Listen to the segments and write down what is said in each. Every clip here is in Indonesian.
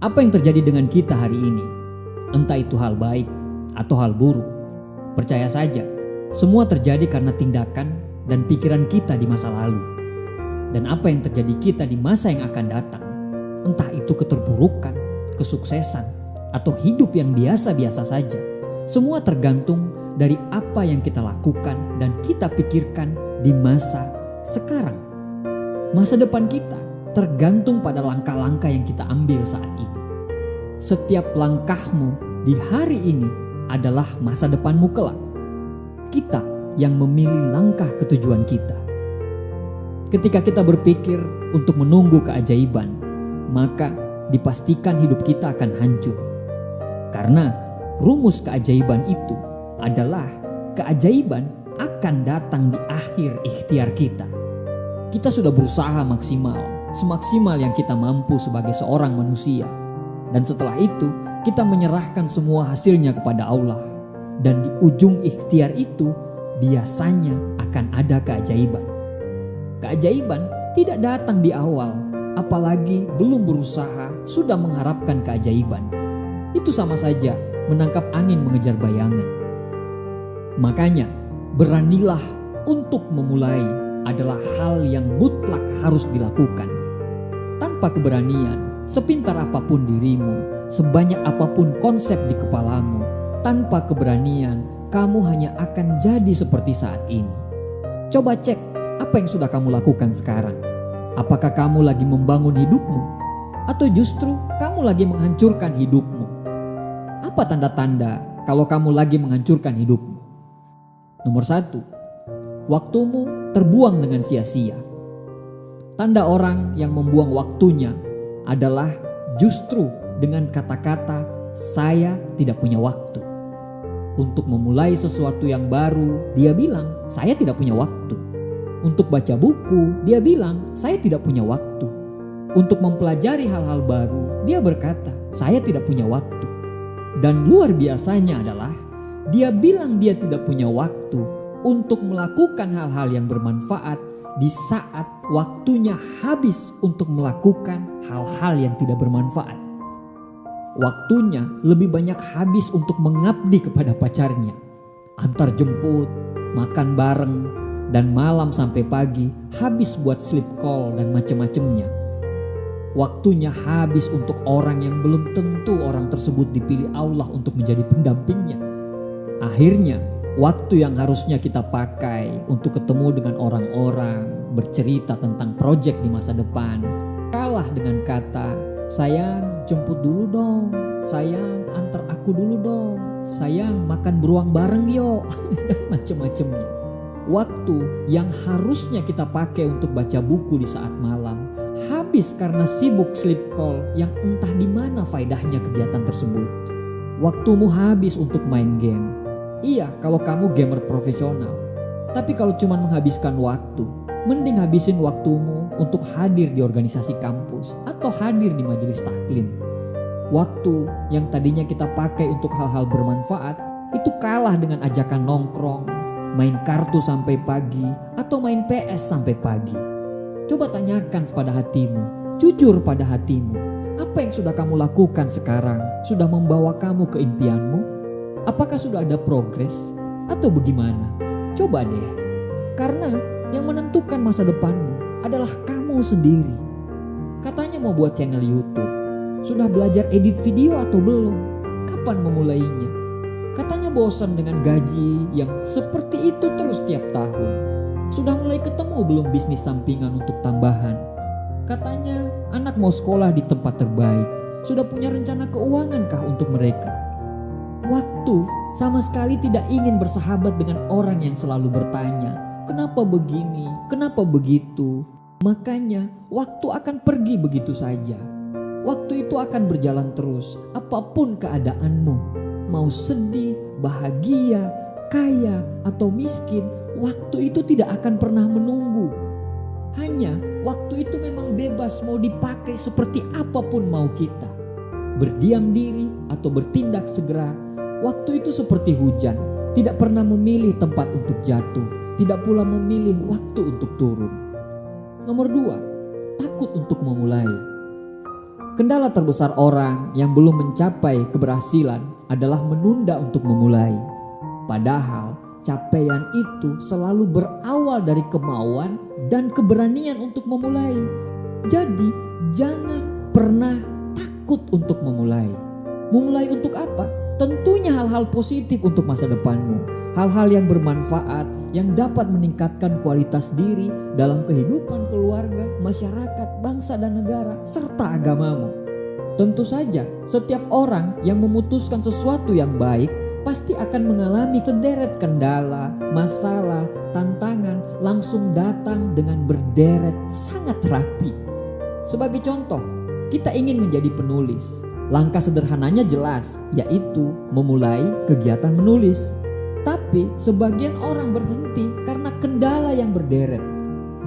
Apa yang terjadi dengan kita hari ini? Entah itu hal baik atau hal buruk. Percaya saja, semua terjadi karena tindakan dan pikiran kita di masa lalu. Dan apa yang terjadi kita di masa yang akan datang, entah itu keterpurukan, kesuksesan, atau hidup yang biasa-biasa saja, semua tergantung dari apa yang kita lakukan dan kita pikirkan di masa sekarang. Masa depan kita tergantung pada langkah-langkah yang kita ambil saat ini. Setiap langkahmu di hari ini adalah masa depanmu kelak. Kita yang memilih langkah ke tujuan kita. Ketika kita berpikir untuk menunggu keajaiban, maka dipastikan hidup kita akan hancur. Karena rumus keajaiban itu adalah keajaiban akan datang di akhir ikhtiar kita. Kita sudah berusaha semaksimal yang kita mampu sebagai seorang manusia. Dan setelah itu kita menyerahkan semua hasilnya kepada Allah. Dan di ujung ikhtiar itu biasanya akan ada keajaiban. Keajaiban tidak datang di awal, apalagi belum berusaha sudah mengharapkan keajaiban. Itu sama saja menangkap angin mengejar bayangan. Makanya beranilah untuk memulai adalah hal yang mutlak harus dilakukan. Tanpa keberanian, sepintar apapun dirimu, sebanyak apapun konsep di kepalamu, tanpa keberanian, kamu hanya akan jadi seperti saat ini. Coba cek apa yang sudah kamu lakukan sekarang. Apakah kamu lagi membangun hidupmu? Atau justru kamu lagi menghancurkan hidupmu? Apa tanda-tanda kalau kamu lagi menghancurkan hidupmu? Nomor 1, waktumu terbuang dengan sia-sia. Tanda orang yang membuang waktunya adalah justru dengan kata-kata saya tidak punya waktu. Untuk memulai sesuatu yang baru, dia bilang saya tidak punya waktu. Untuk baca buku, dia bilang saya tidak punya waktu. Untuk mempelajari hal-hal baru, dia berkata saya tidak punya waktu. Dan luar biasanya adalah dia bilang dia tidak punya waktu untuk melakukan hal-hal yang bermanfaat di saat waktunya habis untuk melakukan hal-hal yang tidak bermanfaat. Waktunya lebih banyak habis untuk mengabdi kepada pacarnya, antar jemput, makan bareng, dan malam sampai pagi habis buat sleep call dan macam-macamnya. Waktunya habis untuk orang yang belum tentu orang tersebut dipilih Allah untuk menjadi pendampingnya. Akhirnya waktu yang harusnya kita pakai untuk ketemu dengan orang-orang, bercerita tentang proyek di masa depan, kalah dengan kata sayang jemput dulu dong, sayang antar aku dulu dong, sayang makan beruang bareng yo, dan macam-macamnya. Waktu yang harusnya kita pakai untuk baca buku di saat malam habis karena sibuk sleep call yang entah di mana faedahnya kegiatan tersebut. Waktumu habis untuk main game. Iya, kalau kamu gamer profesional. Tapi kalau cuma menghabiskan waktu, mending habisin waktumu untuk hadir di organisasi kampus atau hadir di majelis taklim. Waktu yang tadinya kita pakai untuk hal-hal bermanfaat itu kalah dengan ajakan nongkrong, main kartu sampai pagi, atau main PS sampai pagi. Coba tanyakan pada hatimu, jujur pada hatimu, apa yang sudah kamu lakukan sekarang sudah membawa kamu ke impianmu? Apakah sudah ada progres atau bagaimana? Coba deh, karena yang menentukan masa depanmu adalah kamu sendiri. Katanya mau buat channel YouTube, sudah belajar edit video atau belum? Kapan memulainya? Katanya bosan dengan gaji yang seperti itu terus tiap tahun. Sudah mulai ketemu belum bisnis sampingan untuk tambahan? Katanya anak mau sekolah di tempat terbaik. Sudah punya rencana keuangan kah untuk mereka? Waktu sama sekali tidak ingin bersahabat dengan orang yang selalu bertanya, kenapa begini, kenapa begitu? Makanya waktu akan pergi begitu saja. Waktu itu akan berjalan terus, apapun keadaanmu. Mau sedih, bahagia, kaya, atau miskin, waktu itu tidak akan pernah menunggu. Hanya waktu itu memang bebas mau dipakai seperti apapun mau kita. Berdiam diri atau bertindak segera. Waktu itu seperti hujan, tidak pernah memilih tempat untuk jatuh, tidak pula memilih waktu untuk turun. Nomor 2, takut untuk memulai. Kendala terbesar orang yang belum mencapai keberhasilan adalah menunda untuk memulai. Padahal capaian itu selalu berawal dari kemauan dan keberanian untuk memulai. Jadi jangan pernah takut untuk memulai. Memulai untuk apa? Tentunya hal-hal positif untuk masa depanmu. Hal-hal yang bermanfaat yang dapat meningkatkan kualitas diri dalam kehidupan keluarga, masyarakat, bangsa dan negara, serta agamamu. Tentu saja setiap orang yang memutuskan sesuatu yang baik pasti akan mengalami sederet kendala, masalah, tantangan langsung datang dengan berderet sangat rapi. Sebagai contoh, kita ingin menjadi penulis. Langkah sederhananya jelas, yaitu memulai kegiatan menulis. Tapi sebagian orang berhenti karena kendala yang berderet.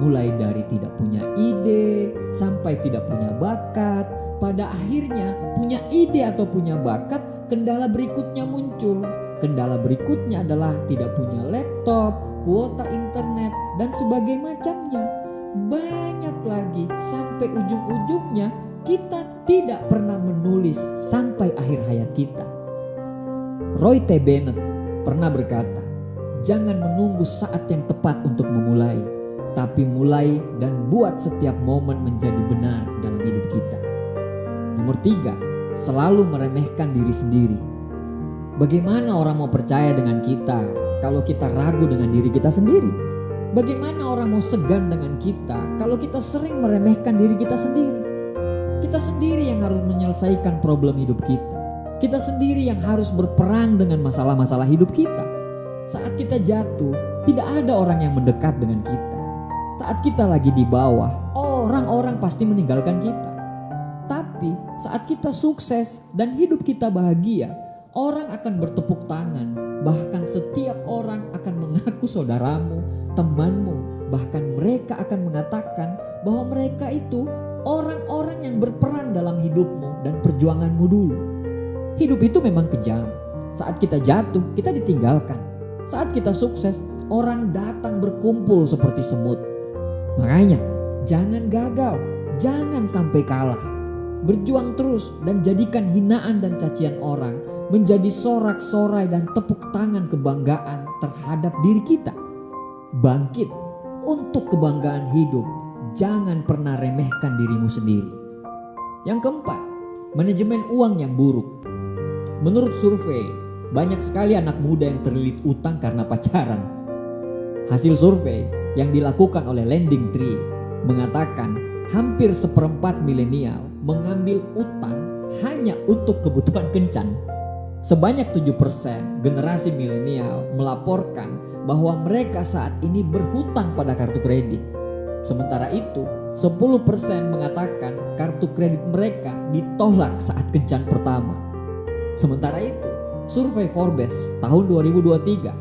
Mulai dari tidak punya ide, sampai tidak punya bakat. Pada akhirnya punya ide atau punya bakat, kendala berikutnya muncul. Kendala berikutnya adalah tidak punya laptop, kuota internet, dan sebagainya macamnya. Banyak lagi sampai ujung-ujungnya kita tidak pernah menulis sampai akhir hayat kita. Roy T. Bennett pernah berkata, jangan menunggu saat yang tepat untuk memulai, tapi mulai dan buat setiap momen menjadi benar dalam hidup kita. Nomor 3, selalu meremehkan diri sendiri. Bagaimana orang mau percaya dengan kita kalau kita ragu dengan diri kita sendiri? Bagaimana orang mau segan dengan kita kalau kita sering meremehkan diri kita sendiri? Kita sendiri yang harus menyelesaikan problem hidup kita. Kita sendiri yang harus berperang dengan masalah-masalah hidup kita. Saat kita jatuh, tidak ada orang yang mendekat dengan kita. Saat kita lagi di bawah, orang-orang pasti meninggalkan kita. Tapi saat kita sukses dan hidup kita bahagia, orang akan bertepuk tangan. Bahkan setiap orang akan mengaku saudaramu, temanmu. Bahkan mereka akan mengatakan bahwa mereka itu orang-orang yang berperan dalam hidupmu dan perjuanganmu dulu. Hidup itu memang kejam. Saat kita jatuh, kita ditinggalkan. Saat kita sukses, orang datang berkumpul seperti semut. Makanya, jangan gagal, jangan sampai kalah. Berjuang terus dan jadikan hinaan dan cacian orang menjadi sorak-sorai dan tepuk tangan kebanggaan terhadap diri kita. Bangkit untuk kebanggaan hidup. Jangan pernah remehkan dirimu sendiri. Yang keempat, manajemen uang yang buruk. Menurut survei, banyak sekali anak muda yang terlilit utang karena pacaran. Hasil survei yang dilakukan oleh Lending Tree mengatakan hampir 1/4 milenial mengambil utang hanya untuk kebutuhan kencan. Sebanyak 7% generasi milenial melaporkan bahwa mereka saat ini berhutang pada kartu kredit. Sementara itu, 10% mengatakan kartu kredit mereka ditolak saat kencan pertama. Sementara itu, survei Forbes tahun 2023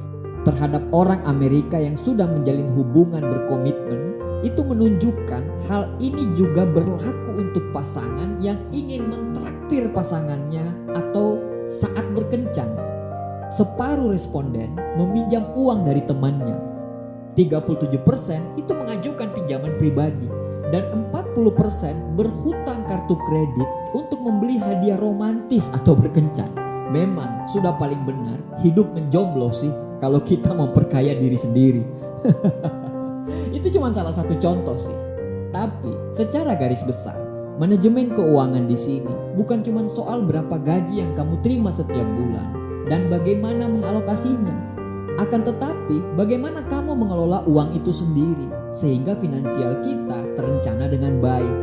terhadap orang Amerika yang sudah menjalin hubungan berkomitmen itu menunjukkan hal ini juga berlaku untuk pasangan yang ingin mentraktir pasangannya atau saat berkencan. Separuh responden meminjam uang dari temannya. 37% itu mengajukan pinjaman pribadi dan 40% berhutang kartu kredit untuk membeli hadiah romantis atau berkencan. Memang sudah paling benar hidup menjomblo sih kalau kita memperkaya diri sendiri. Itu cuma salah satu contoh sih. Tapi secara garis besar, manajemen keuangan di sini bukan cuma soal berapa gaji yang kamu terima setiap bulan dan bagaimana mengalokasinya. Akan tetapi bagaimana kamu mengelola uang itu sendiri sehingga finansial kita terencana dengan baik.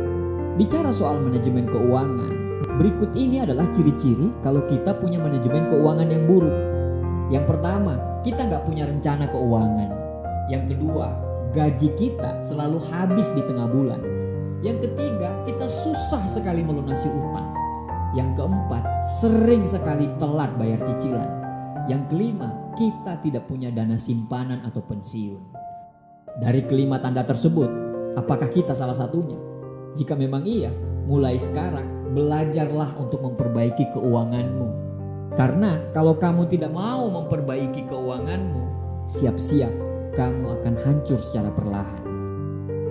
Bicara soal manajemen keuangan, berikut ini adalah ciri-ciri kalau kita punya manajemen keuangan yang buruk. Yang pertama, kita nggak punya rencana keuangan. Yang kedua, gaji kita selalu habis di tengah bulan. Yang ketiga, kita susah sekali melunasi utang. Yang keempat, sering sekali telat bayar cicilan. Yang kelima, kita tidak punya dana simpanan atau pensiun. Dari kelima tanda tersebut, apakah kita salah satunya? Jika memang iya, mulai sekarang belajarlah untuk memperbaiki keuanganmu. Karena kalau kamu tidak mau memperbaiki keuanganmu, siap-siap kamu akan hancur secara perlahan.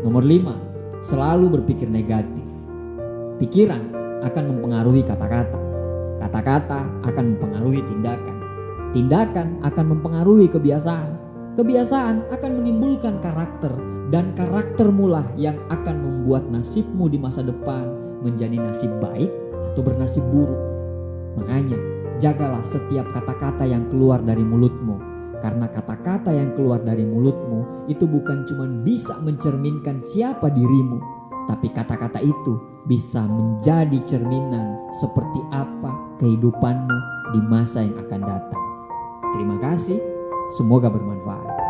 Nomor 5, selalu berpikir negatif. Pikiran akan mempengaruhi kata-kata. Kata-kata akan mempengaruhi tindakan. Tindakan akan mempengaruhi kebiasaan. Kebiasaan akan menimbulkan karakter, dan karakter mulah yang akan membuat nasibmu di masa depan menjadi nasib baik atau bernasib buruk. Makanya jagalah setiap kata-kata yang keluar dari mulutmu, karena kata-kata yang keluar dari mulutmu itu bukan cuma bisa mencerminkan siapa dirimu, tapi kata-kata itu bisa menjadi cerminan seperti apa kehidupanmu di masa yang akan datang. Terima kasih, semoga bermanfaat.